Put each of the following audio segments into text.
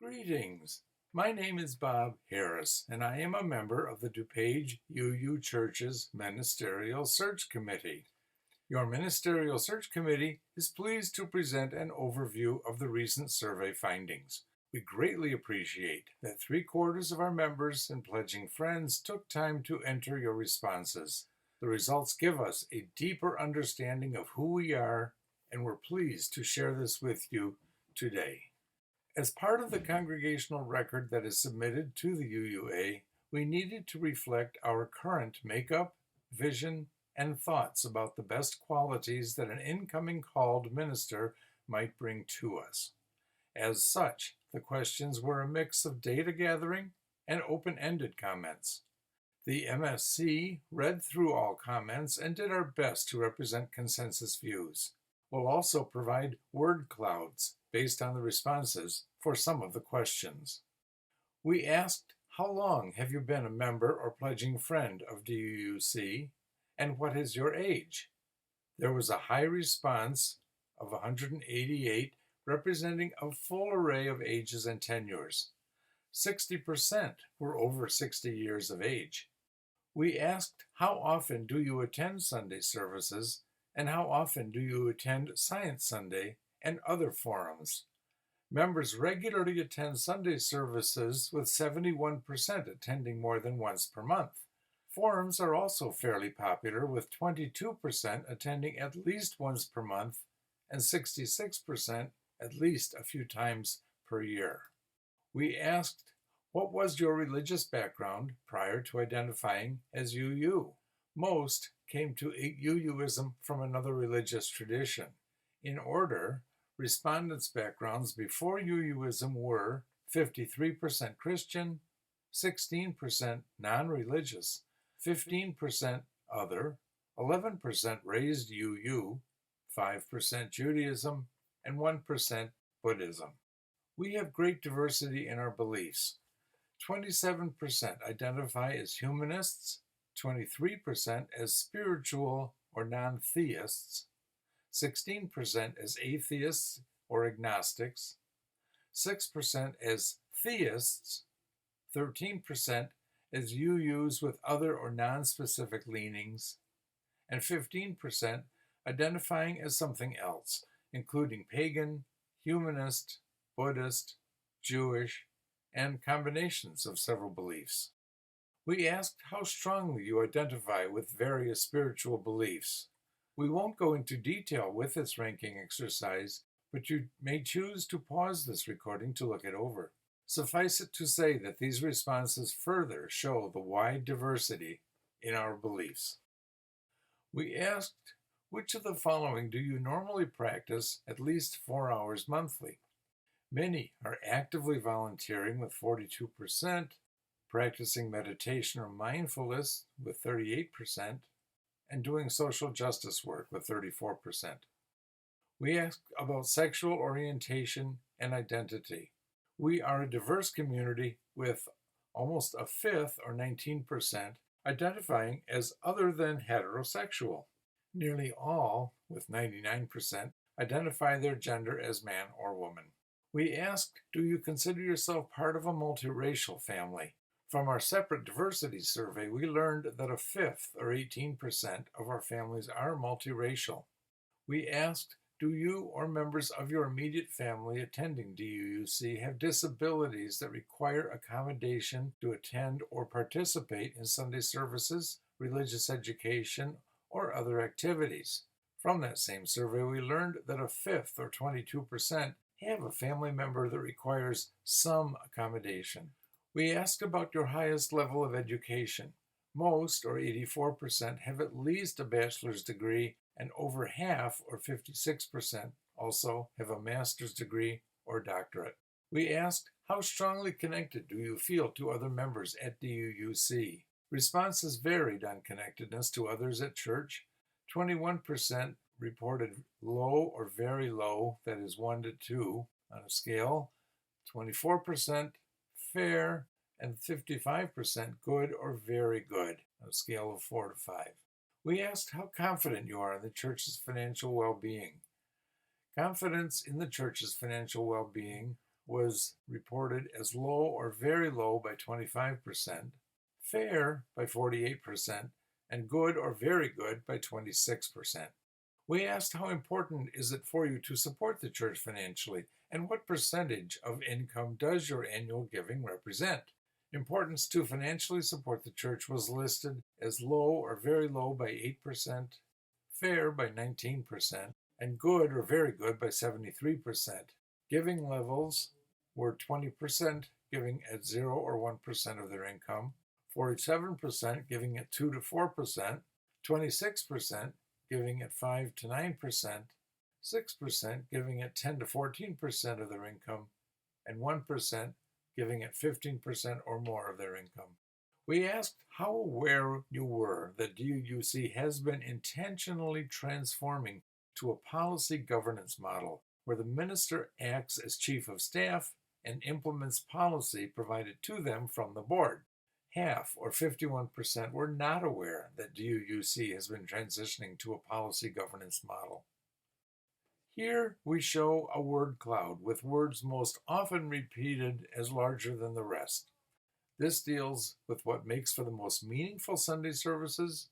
Greetings. My name is Bob Harris, and I am a member of the DuPage UU Church's Ministerial Search Committee. Your Ministerial Search Committee is pleased to present an overview of the recent survey findings. We greatly appreciate that 3/4 of our members and pledging friends took time to enter your responses. The results give us a deeper understanding of who we are, and we're pleased to share this with you today. As part of the congregational record that is submitted to the UUA, we needed to reflect our current makeup, vision, and thoughts about the best qualities that an incoming called minister might bring to us. As such, the questions were a mix of data gathering and open-ended comments. The MSC read through all comments and did our best to represent consensus views. We'll also provide word clouds based on the responses for some of the questions. We asked, how long have you been a member or pledging friend of DUUC, and what is your age? There was a high response of 188, representing a full array of ages and tenures. 60% were over 60 years of age. We asked, how often do you attend Sunday services, and how often do you attend Science Sunday and other forums? Members regularly attend Sunday services, with 71% attending more than once per month. Forums are also fairly popular, with 22% attending at least once per month and 66% at least a few times per year. We asked, what was your religious background prior to identifying as UU? Most came to UUism from another religious tradition. In order, respondents' backgrounds before UUism were 53% Christian, 16% non-religious, 15% other, 11% raised UU, 5% Judaism, and 1% Buddhism. We have great diversity in our beliefs. 27% identify as humanists, 23% as spiritual or non-theists, 16% as atheists or agnostics, 6% as theists, 13% as UUs with other or non-specific leanings, and 15% identifying as something else, including pagan, humanist, Buddhist, Jewish, and combinations of several beliefs. We asked how strongly you identify with various spiritual beliefs. We won't go into detail with this ranking exercise, but you may choose to pause this recording to look it over. Suffice it to say that these responses further show the wide diversity in our beliefs. We asked, which of the following do you normally practice at least 4 hours monthly? Many are actively volunteering with 42%, practicing meditation or mindfulness with 38%, and doing social justice work with 34%. We asked about sexual orientation and identity. We are a diverse community with almost a fifth, or 19%, identifying as other than heterosexual. Nearly all, with 99%, identify their gender as man or woman. We asked, do you consider yourself part of a multiracial family? From our separate diversity survey, we learned that a fifth, or 18%, of our families are multiracial. We asked, do you or members of your immediate family attending DUUC have disabilities that require accommodation to attend or participate in Sunday services, religious education, or other activities? From that same survey, we learned that a fifth, or 22%, have a family member that requires some accommodation. We asked about your highest level of education. Most, or 84%, have at least a bachelor's degree, and over half, or 56%, also have a master's degree or doctorate. We asked, how strongly connected do you feel to other members at DUUC? Responses varied on connectedness to others at church. 21% reported low or very low, that is 1 to 2 on a scale. 24% fair, and 55% good or very good on a scale of 4 to 5. We asked how confident you are in the church's financial well-being. Confidence in the church's financial well-being was reported as low or very low by 25%, fair by 48%, and good or very good by 26%. We asked how important is it for you to support the church financially, and what percentage of income does your annual giving represent? Importance to financially support the church was listed as low or very low by 8%, fair by 19%, and good or very good by 73%. Giving levels were 20% giving at 0 or 1% of their income, 47% giving at 2 to 4%, 26% giving at 5 to 9%, 6% giving at 10 to 14% of their income, and 1% giving at 15% or more of their income. We asked how aware you were that DUUC has been intentionally transforming to a policy governance model where the minister acts as chief of staff and implements policy provided to them from the board. Half, or 51%, were not aware that DUUC has been transitioning to a policy governance model. Here we show a word cloud with words most often repeated as larger than the rest. This deals with what makes for the most meaningful Sunday services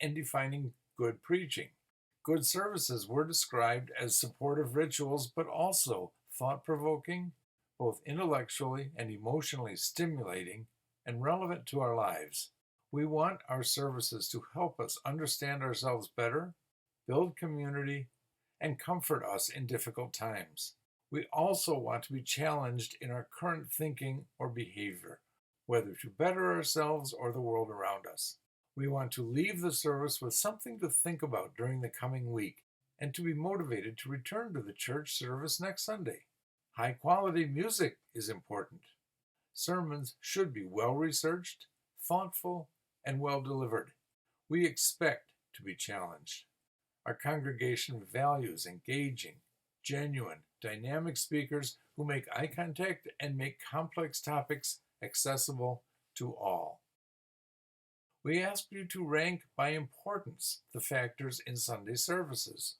and defining good preaching. Good services were described as supportive rituals, but also thought-provoking, both intellectually and emotionally stimulating, and relevant to our lives. We want our services to help us understand ourselves better, build community, and comfort us in difficult times. We also want to be challenged in our current thinking or behavior, whether to better ourselves or the world around us. We want to leave the service with something to think about during the coming week and to be motivated to return to the church service next Sunday. High-quality music is important. Sermons should be well-researched, thoughtful, and well-delivered. We expect to be challenged. Our congregation values engaging, genuine, dynamic speakers who make eye contact and make complex topics accessible to all. We ask you to rank by importance the factors in Sunday services.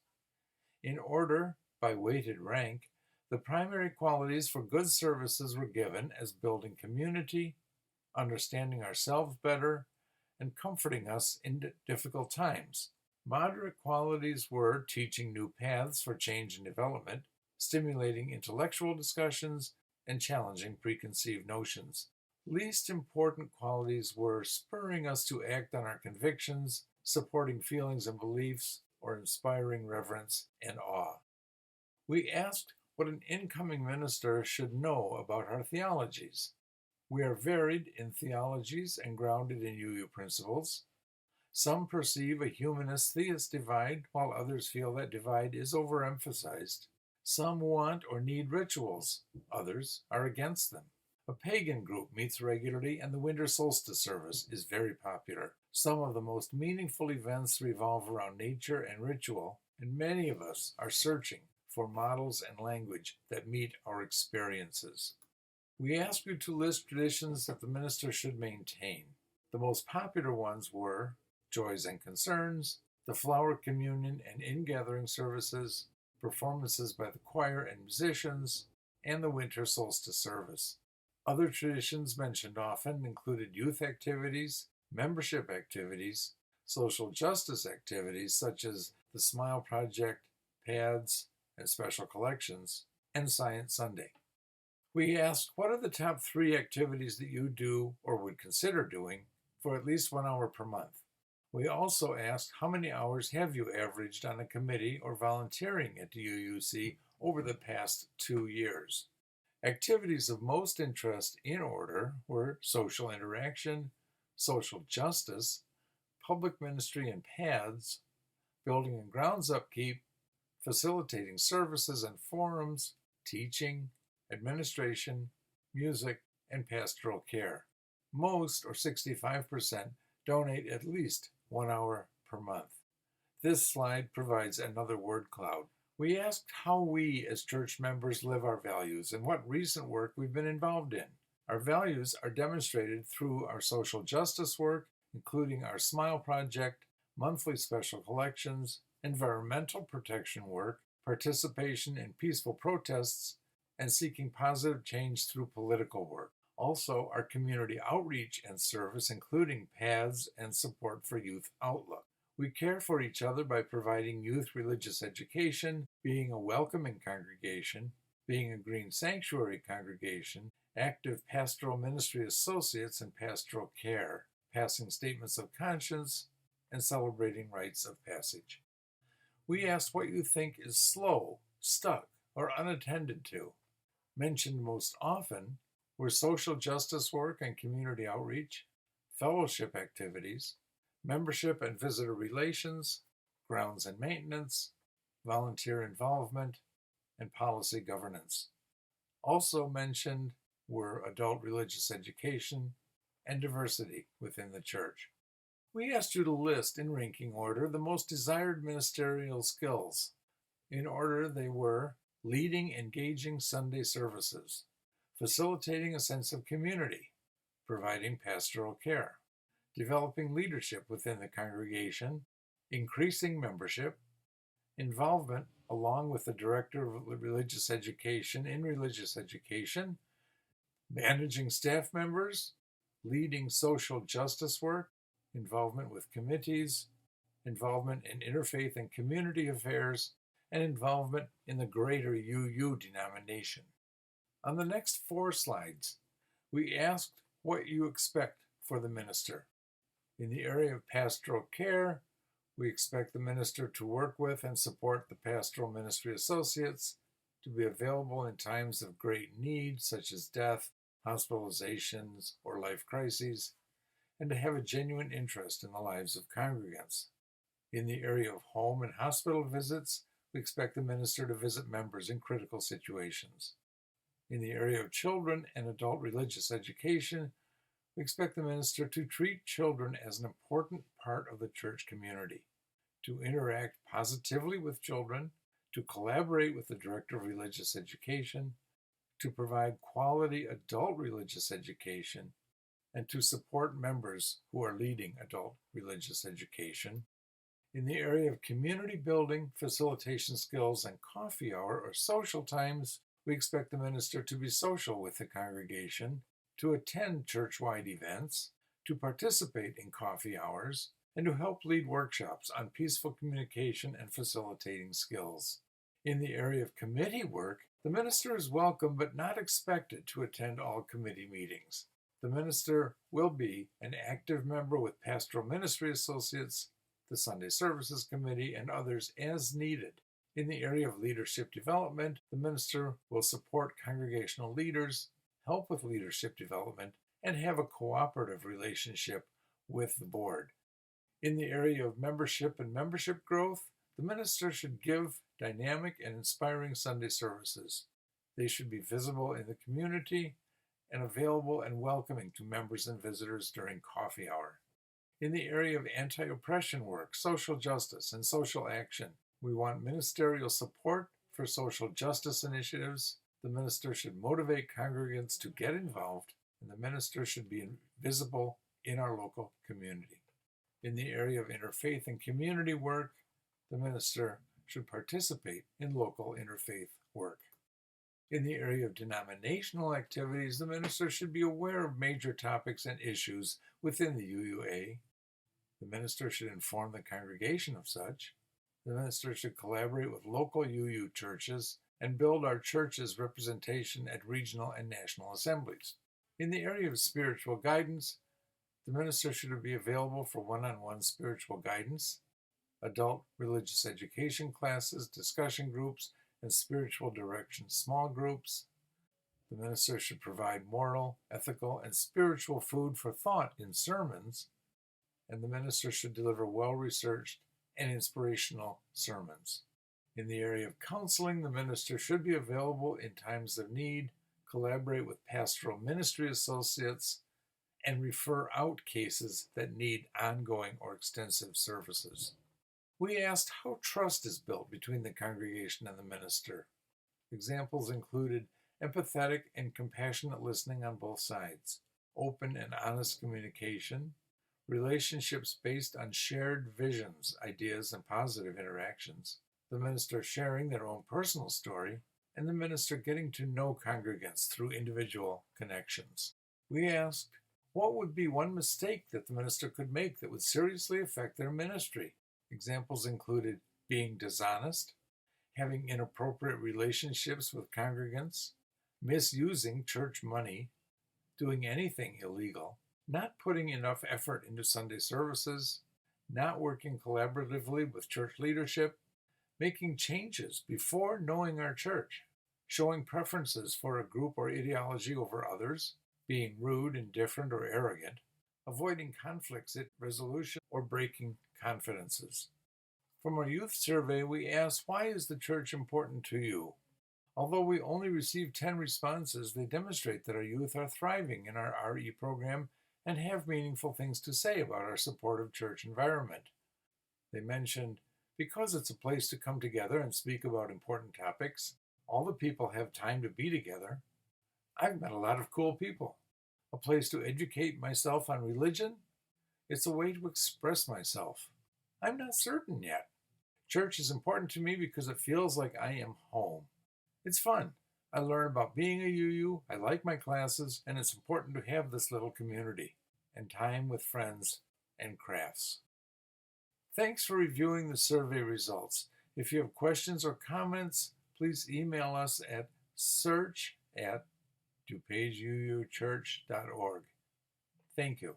In order, by weighted rank, the primary qualities for good services were given as building community, understanding ourselves better, and comforting us in difficult times. Moderate qualities were teaching new paths for change and development, stimulating intellectual discussions, and challenging preconceived notions. Least important qualities were spurring us to act on our convictions, supporting feelings and beliefs, or inspiring reverence and awe. We asked what an incoming minister should know about our theologies. We are varied in theologies and grounded in UU principles. Some perceive a humanist-theist divide, while others feel that divide is overemphasized. Some want or need rituals, others are against them. A pagan group meets regularly, and the winter solstice service is very popular. Some of the most meaningful events revolve around nature and ritual, and many of us are searching for models and language that meet our experiences. We ask you to list traditions that the minister should maintain. The most popular ones were Joys and Concerns, the Flower Communion and In-Gathering services, performances by the choir and musicians, and the winter solstice service. Other traditions mentioned often included youth activities, membership activities, social justice activities such as the Smile Project, PADS, and Special Collections, and Science Sunday. We asked, what are the top 3 activities that you do or would consider doing for at least 1 hour per month? We also asked, how many hours have you averaged on a committee or volunteering at DUUC over the past 2 years? Activities of most interest in order were social interaction, social justice, public ministry and PADS, building and grounds upkeep, facilitating services and forums, teaching, administration, music, and pastoral care. Most, or 65%, donate at least 1 hour per month. This slide provides another word cloud. We asked how we as church members live our values and what recent work we've been involved in. Our values are demonstrated through our social justice work, including our Smile Project, monthly special collections, environmental protection work, participation in peaceful protests, and seeking positive change through political work. Also, our community outreach and service, including paths and support for Youth Outlook. We care for each other by providing youth religious education, being a welcoming congregation, being a green sanctuary congregation, active pastoral ministry associates and pastoral care, passing statements of conscience, and celebrating rites of passage. We asked what you think is slow, stuck, or unattended to. Mentioned most often were social justice work and community outreach, fellowship activities, membership and visitor relations, grounds and maintenance, volunteer involvement, and policy governance. Also mentioned were adult religious education and diversity within the church. We asked you to list in ranking order the most desired ministerial skills. In order, they were leading engaging Sunday services, facilitating a sense of community, providing pastoral care, developing leadership within the congregation, increasing membership, involvement along with the Director of Religious Education in religious education, managing staff members, leading social justice work, involvement with committees, involvement in interfaith and community affairs, and involvement in the greater UU denomination. On the next 4 slides, we asked what you expect for the minister. In the area of pastoral care, we expect the minister to work with and support the pastoral ministry associates, to be available in times of great need, such as death, hospitalizations, or life crises, and to have a genuine interest in the lives of congregants. In the area of home and hospital visits, we expect the minister to visit members in critical situations. In the area of children and adult religious education, we expect the minister to treat children as an important part of the church community, to interact positively with children, to collaborate with the Director of Religious Education, to provide quality adult religious education, and to support members who are leading adult religious education. In the area of community building, facilitation skills, and coffee hour or social times, we expect the minister to be social with the congregation, to attend church-wide events, to participate in coffee hours, and to help lead workshops on peaceful communication and facilitating skills. In the area of committee work, the minister is welcome but not expected to attend all committee meetings. The minister will be an active member with pastoral ministry associates, the Sunday Services Committee, and others as needed. In the area of leadership development, the minister will support congregational leaders, help with leadership development, and have a cooperative relationship with the board. In the area of membership and membership growth, the minister should give dynamic and inspiring Sunday services. They should be visible in the community and available and welcoming to members and visitors during coffee hour. In the area of anti-oppression work, social justice, and social action, we want ministerial support for social justice initiatives. The minister should motivate congregants to get involved, and the minister should be visible in our local community. In the area of interfaith and community work, the minister should participate in local interfaith work. In the area of denominational activities, the minister should be aware of major topics and issues within the UUA. The minister should inform the congregation of such. The minister should collaborate with local UU churches and build our church's representation at regional and national assemblies. In the area of spiritual guidance, the minister should be available for one-on-one spiritual guidance, adult religious education classes, discussion groups, and spiritual direction small groups. The minister should provide moral, ethical, and spiritual food for thought in sermons, and the minister should deliver well-researched and inspirational sermons. In the area of counseling, the minister should be available in times of need, collaborate with pastoral ministry associates, and refer out cases that need ongoing or extensive services. We asked how trust is built between the congregation and the minister. Examples included empathetic and compassionate listening on both sides, open and honest communication, relationships based on shared visions, ideas, and positive interactions, the minister sharing their own personal story, and the minister getting to know congregants through individual connections. We asked, what would be one mistake that the minister could make that would seriously affect their ministry? Examples included being dishonest, having inappropriate relationships with congregants, misusing church money, doing anything illegal, not putting enough effort into Sunday services, not working collaboratively with church leadership, making changes before knowing our church, showing preferences for a group or ideology over others, being rude, indifferent, or arrogant, avoiding conflicts at resolution, or breaking confidences. From our youth survey, we asked, why is the church important to you? Although we only received 10 responses, they demonstrate that our youth are thriving in our RE program and have meaningful things to say about our supportive church environment. They mentioned, because it's a place to come together and speak about important topics, all the people have time to be together. I've met a lot of cool people. A place to educate myself on religion. It's a way to express myself. I'm not certain yet. Church is important to me because it feels like I am home. It's fun. I learn about being a UU, I like my classes, and it's important to have this little community and time with friends and crafts. Thanks for reviewing the survey results. If you have questions or comments, please email us at search@DuPageUUchurch.org. Thank you.